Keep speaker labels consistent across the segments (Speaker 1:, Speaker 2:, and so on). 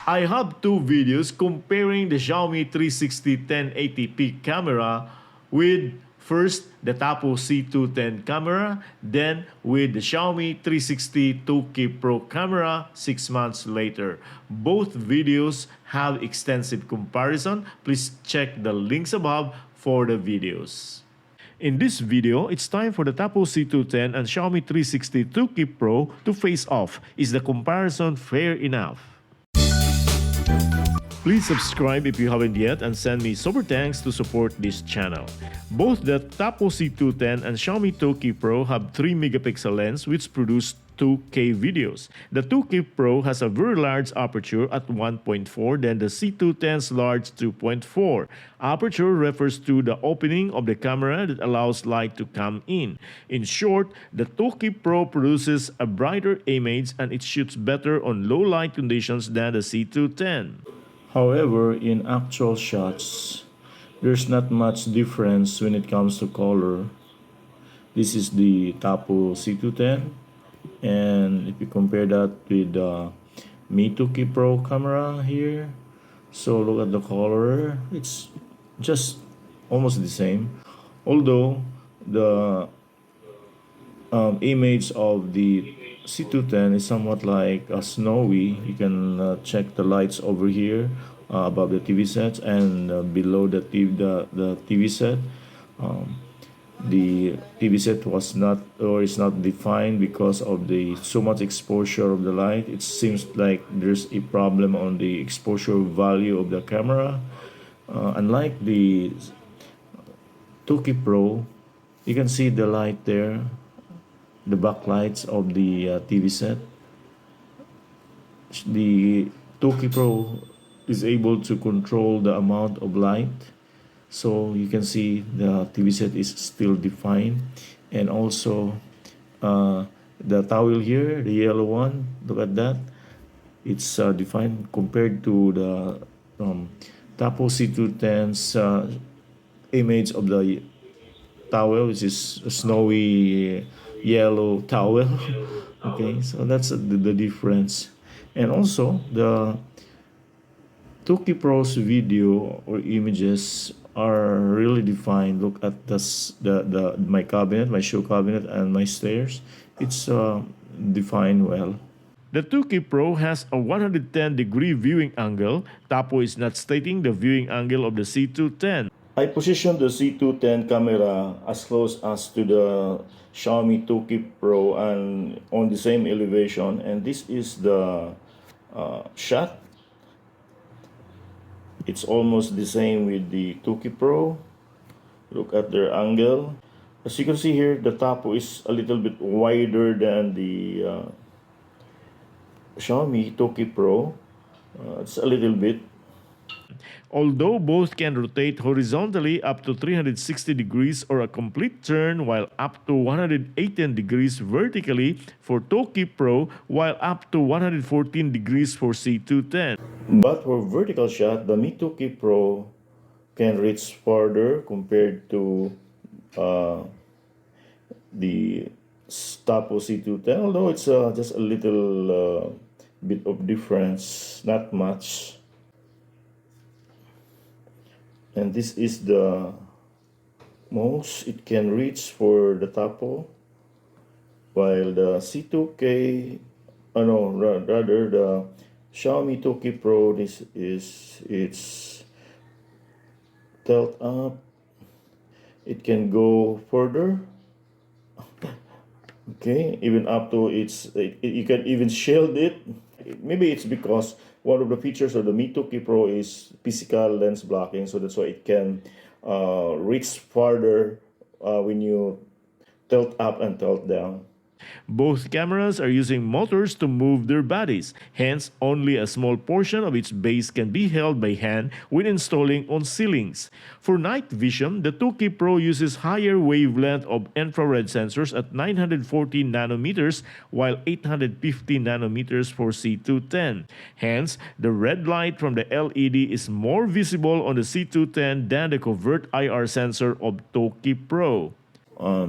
Speaker 1: I have two videos comparing the Xiaomi 360 1080p camera with first the Tapo C210 camera, then with the Xiaomi 360 2K Pro camera 6 months later. Both videos have extensive comparison. Please check the links above for the videos. In this video, it's time for the Tapo C210 and Xiaomi 360 2K Pro to face off. Is the comparison fair enough? Please subscribe if you haven't yet and send me super thanks to support this channel. Both the Tapo C210 and Xiaomi 2K Pro have 3 megapixel lens which produce 2K videos. The 2K Pro has a very large aperture at 1.4 than the C210's large 2.4. Aperture refers to the opening of the camera that allows light to come in. In short, the 2K Pro produces a brighter image and it shoots better on low light conditions than the C210.
Speaker 2: However, in actual shots, there's not much difference when it comes to color. This is the Tapo C210, and if you compare that with the Mi 2K Pro camera here, so look at the color, it's just almost the same. Although the image of the C210 is somewhat like snowy. You can check the lights over here above the TV sets and below the TV set. The TV set was not or is not defined because of the so much exposure of the light. It seems like there's a problem on the exposure value of the camera. Unlike the 2K Pro, you can see the light there, the backlights of the TV set. The 2K Pro is able to control the amount of light, so you can see the TV set is still defined. And also the towel here, the yellow one, look at that, it's defined compared to the Tapo C210's image of the towel, which is a snowy yellow towel. Okay, so that's the difference. And also the 2K Pro's video or images are really defined. Look at my cabinet, my shoe cabinet, and my stairs. It's defined well.
Speaker 1: The 2K Pro has a 110-degree viewing angle. Tapo is not stating the viewing angle of the C210.
Speaker 2: I positioned the C210 camera as close as to the Xiaomi 2K Pro and on the same elevation, and this is the shot. It's almost the same with the 2K Pro. Look at their angle. As you can see here, the Tapo is a little bit wider than the Xiaomi 2K Pro. It's a little bit.
Speaker 1: Although both can rotate horizontally up to 360 degrees or a complete turn, while up to 118 degrees vertically for 2K Pro, while up to 114 degrees for C210.
Speaker 2: But for vertical shot, the Mi 2K Pro can reach farther compared to the Tapo C210, although it's just a little bit of difference, not much. And this is the most it can reach for the Tapo, while the C2K, rather the Xiaomi 2K Pro, this is it's tilt up. It can go further. Okay, even up to you can even shield it. Maybe it's because one of the features of the Mi 2K Pro is physical lens blocking, so that's why it can reach farther when you tilt up and tilt down.
Speaker 1: Both cameras are using motors to move their bodies, hence only a small portion of its base can be held by hand when installing on ceilings. For night vision, the 2K Pro uses higher wavelength of infrared sensors at 940 nanometers while 850 nanometers for C210. Hence, the red light from the LED is more visible on the C210 than the covert IR sensor of 2K Pro.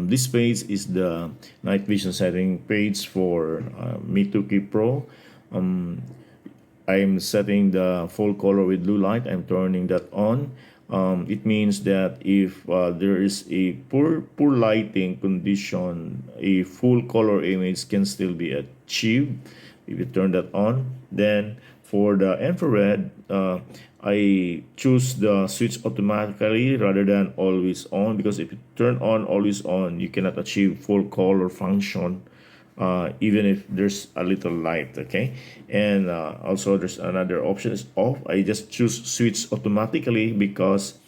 Speaker 2: This page is the night vision setting page for Mi 2K Pro. I'm setting the full color with blue light. I'm turning that on. It means that if there is a poor lighting condition, a full color image can still be achieved if you turn that on. Then for the infrared, I choose the switch automatically rather than always on, because if you turn on always on, you cannot achieve full color function even if there's a little light. Okay, and also there's another option is off. I just choose switch automatically because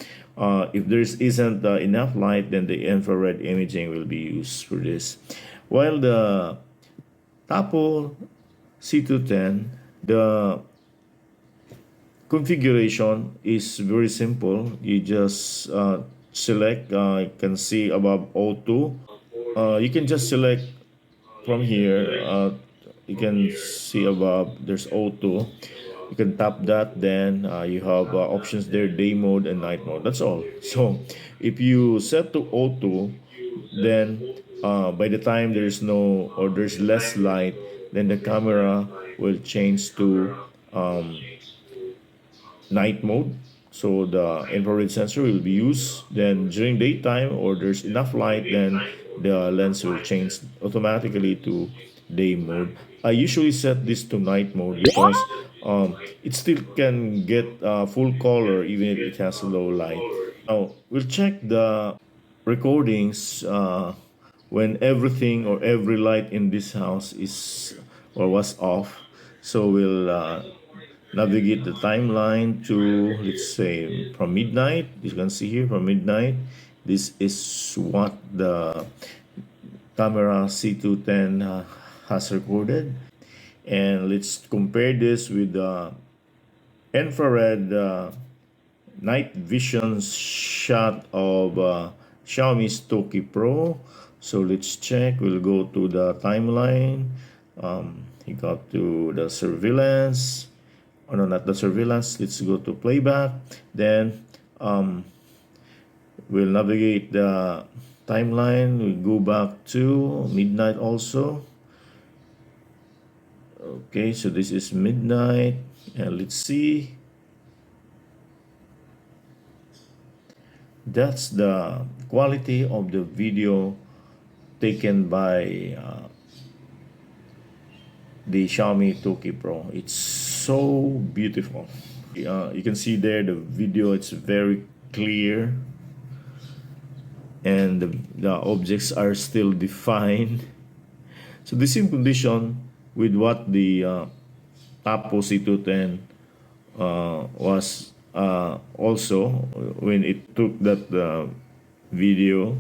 Speaker 2: if there isn't enough light, then the infrared imaging will be used for this. While the Tapo C210, the configuration is very simple. You just select, you can see above O2. You can just select from here. You can see above there's O2. You can tap that, then you have options there, day mode and night mode. That's all. So if you set to O2, then by the time there's no or there's less light, then the camera will change to night mode. So the infrared sensor will be used. Then during daytime or there's enough light, then the lens will change automatically to day mode. I usually set this to night mode because it still can get full color even if it has low light. Now we'll check the recordings when everything or every light in this house is or was off. So we'll navigate the timeline to, let's say, from midnight. You can see here from midnight. This is what the camera C210 has recorded. And let's compare this with the infrared night vision shot of Xiaomi's Toki Pro. So let's check. We'll go to the timeline. You got to the surveillance. Oh no, not the surveillance. Let's go to playback. Then we'll navigate the timeline. We go back to midnight also. Okay, so this is midnight. And let's see. That's the quality of the video taken by the Xiaomi Toki Pro. It's so beautiful. You can see there the video, it's very clear and the objects are still defined. So the same condition with what the Tapo C210 was also when it took that video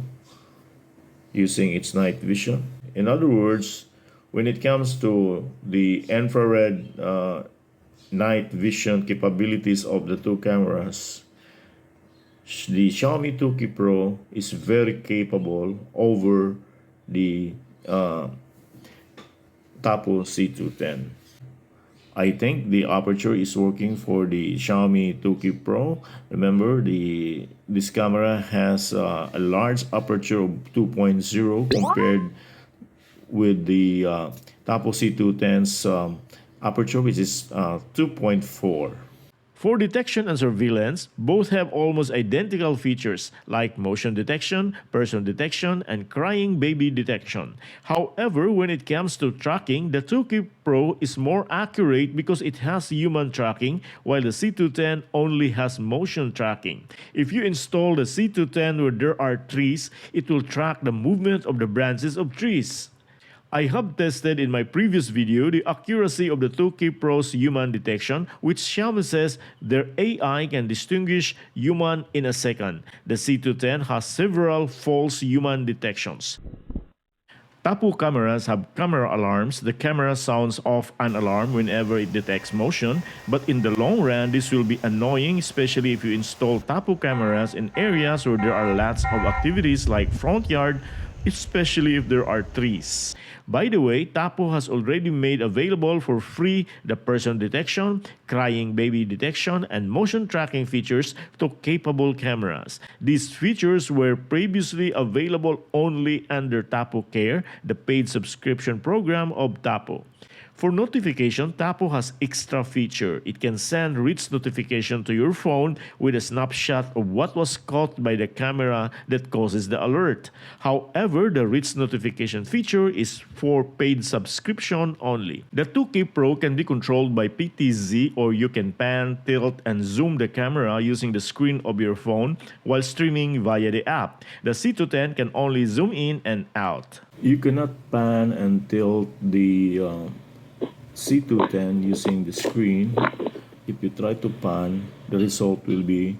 Speaker 2: using its night vision. In other words, when it comes to the infrared night vision capabilities of the two cameras, the Xiaomi Toki Pro is very capable over the Tapo C210. I think the aperture is working for the Xiaomi Toki Pro. Remember, this camera has a large aperture of 2.0 compared with the Tapo C210's aperture, which is 2.4.
Speaker 1: For detection and surveillance, both have almost identical features like motion detection, person detection, and crying baby detection. However, when it comes to tracking, the Toki Pro is more accurate because it has human tracking, while the C210 only has motion tracking. If you install the C210 where there are trees, it will track the movement of the branches of trees. I have tested in my previous video the accuracy of the Toki Pro's human detection, which Xiaomi says their AI can distinguish human in a second. The C210 has several false human detections. Tapo cameras have camera alarms. The camera sounds off an alarm whenever it detects motion, but in the long run, this will be annoying, especially if you install Tapo cameras in areas where there are lots of activities like front yard, especially if there are trees. By the way, Tapo has already made available for free the person detection, crying baby detection, and motion tracking features to capable cameras. These features were previously available only under Tapo Care, the paid subscription program of Tapo. For notification, Tapo has extra feature. It can send rich notification to your phone with a snapshot of what was caught by the camera that causes the alert. However, the rich notification feature is for paid subscription only. The 2K Pro can be controlled by PTZ, or you can pan, tilt, and zoom the camera using the screen of your phone while streaming via the app. The C210 can only zoom in and out.
Speaker 2: You cannot pan and tilt the C210 using the screen. If you try to pan, the result will be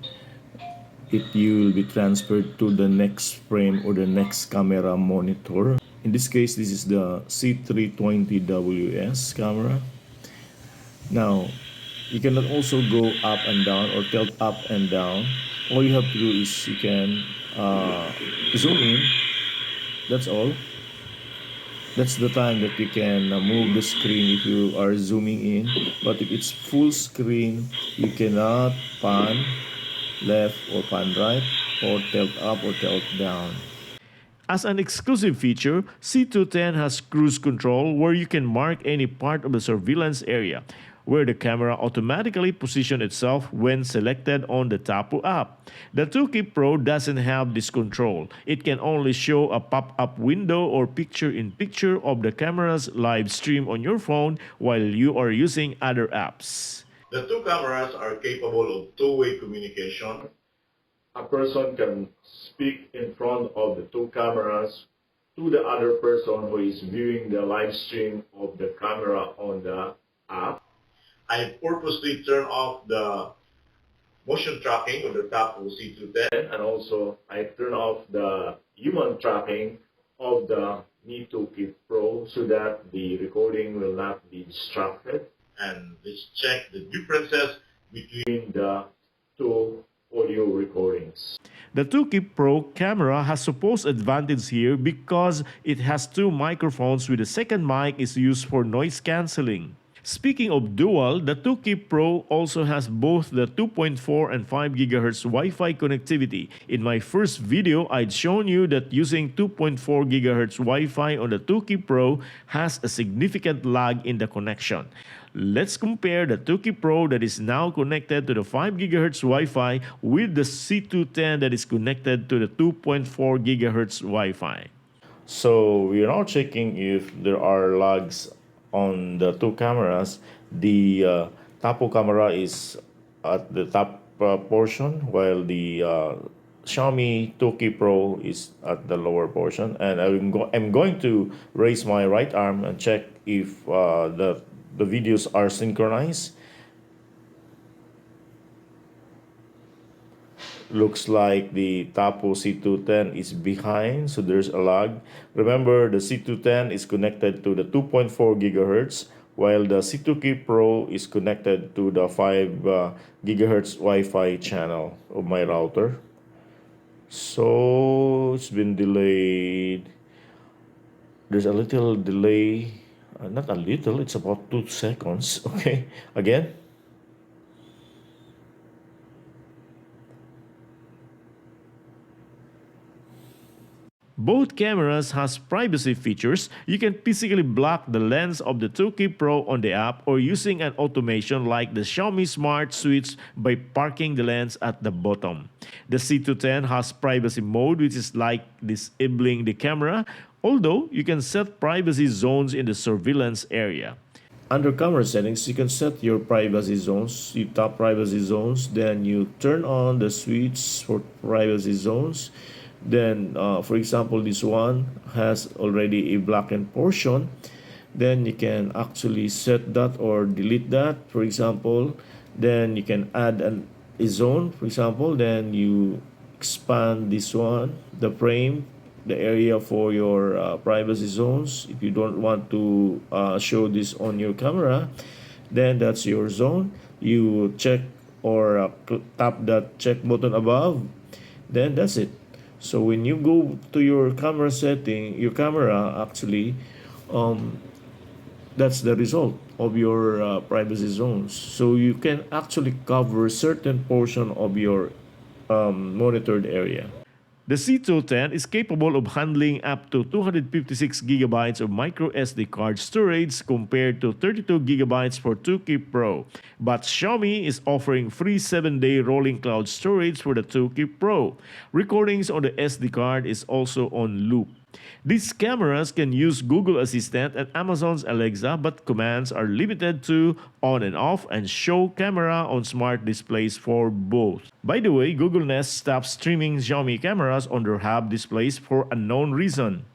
Speaker 2: you will be transferred to the next frame or the next camera monitor. In this case, this is the C320WS camera. Now, you cannot also go up and down or tilt up and down. All you have to do is you can zoom in. That's all. That's the time that you can move the screen if you are zooming in. But if it's full screen, you cannot pan left or pan right or tilt up or tilt down.
Speaker 1: As an exclusive feature, C210 has cruise control where you can mark any part of the surveillance area, where the camera automatically positions itself when selected on the Tapo app. The 2K Pro doesn't have this control. It can only show a pop-up window or picture-in-picture of the camera's live stream on your phone while you are using other apps.
Speaker 3: The two cameras are capable of two-way communication.
Speaker 2: A person can speak in front of the two cameras to the other person who is viewing the live stream of the camera on the app.
Speaker 3: I purposely turn off the motion tracking of the Tapo C210,
Speaker 2: And also, I turn off the human tracking of the Mi 2K Pro so that the recording will not be distracted
Speaker 3: and let's check the differences between
Speaker 2: in the two audio recordings.
Speaker 1: The 2K Pro camera has supposed advantage here because it has two microphones with the second mic is used for noise cancelling. Speaking of dual, the 2K Pro also has both the 2.4 and 5 GHz Wi-Fi connectivity. In my first video, I'd shown you that using 2.4 GHz Wi-Fi on the 2K Pro has a significant lag in the connection. Let's compare the 2K Pro that is now connected to the 5 GHz Wi-Fi with the C210 that is connected to the 2.4 GHz Wi-Fi.
Speaker 2: So we are now checking if there are lags on the two cameras. The Tapo camera is at the top portion, while the Xiaomi 2K Pro is at the lower portion. And I'm going to raise my right arm and check if the videos are synchronized. Looks like the Tapo C210 is behind, so there's a lag. Remember, the C210 is connected to the 2.4 gigahertz, while the C2K Pro is connected to the 5 gigahertz Wi-Fi channel of my router. So it's been delayed. There's a little delay, not a little, it's about 2 seconds. Okay, again.
Speaker 1: Both cameras has privacy features. You can physically block the lens of the 2K Pro on the app or using an automation like the Xiaomi Smart Switch by parking the lens at the bottom. The C210 has privacy mode, which is like disabling the camera, although you can set privacy zones in the surveillance area.
Speaker 2: Under camera settings, you can set your privacy zones. You tap privacy zones, then you turn on the switch for privacy zones. Then, for example, this one has already a blackened portion. Then you can actually set that or delete that, for example. Then you can add a zone, for example. Then you expand this one, the frame, the area for your privacy zones. If you don't want to show this on your camera, then that's your zone. You check or tap that check button above, then that's it. So when you go to your camera setting, your camera actually, that's the result of your privacy zones. So you can actually cover certain portion of your monitored area.
Speaker 1: The C210 is capable of handling up to 256 gigabytes of micro SD card storage compared to 32 gigabytes for 2K Pro. But Xiaomi is offering free 7-day rolling cloud storage for the 2K Pro. Recordings on the SD card is also on loop. These cameras can use Google Assistant and Amazon's Alexa, but commands are limited to on and off and show camera on smart displays for both. By the way, Google Nest stopped streaming Xiaomi cameras on their hub displays for unknown reason.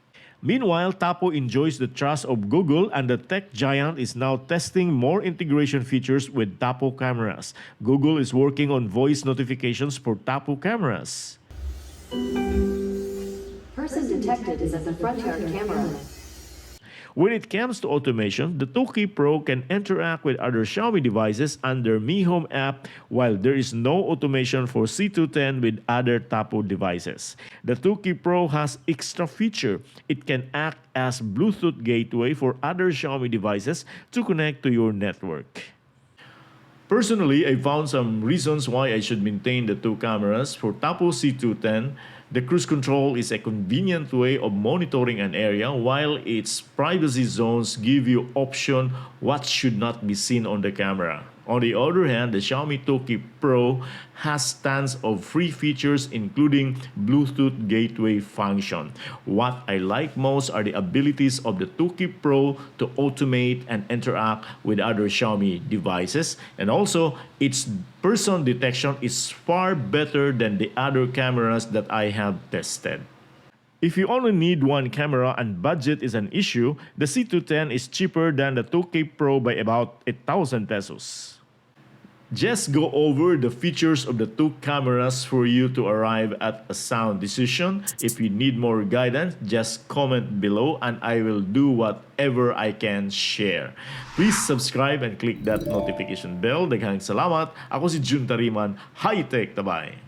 Speaker 1: Meanwhile, Tapo enjoys the trust of Google, and the tech giant is now testing more integration features with Tapo cameras. Google is working on voice notifications for Tapo cameras.
Speaker 4: Person detected is at the front yard camera.
Speaker 1: When it comes to automation, the 2K Pro can interact with other Xiaomi devices under Mi Home app, while there is no automation for C210 with other Tapo devices. The 2K Pro has extra feature. It can act as Bluetooth gateway for other Xiaomi devices to connect to your network. Personally, I found some reasons why I should maintain the two cameras. For Tapo C210, the cruise control is a convenient way of monitoring an area, while its privacy zones give you option what should not be seen on the camera. On the other hand, the Xiaomi 2K Pro has tons of free features, including Bluetooth gateway function. What I like most are the abilities of the 2K Pro to automate and interact with other Xiaomi devices, and also its person detection is far better than the other cameras that I have tested. If you only need one camera and budget is an issue, the C210 is cheaper than the 2K Pro by about 1,000 pesos. Just go over the features of the two cameras for you to arrive at a sound decision. If you need more guidance, just comment below and I will do whatever I can share. Please subscribe and click that notification bell. Daghang salamat. Ako si Jun Tariman. High Tech Tabay.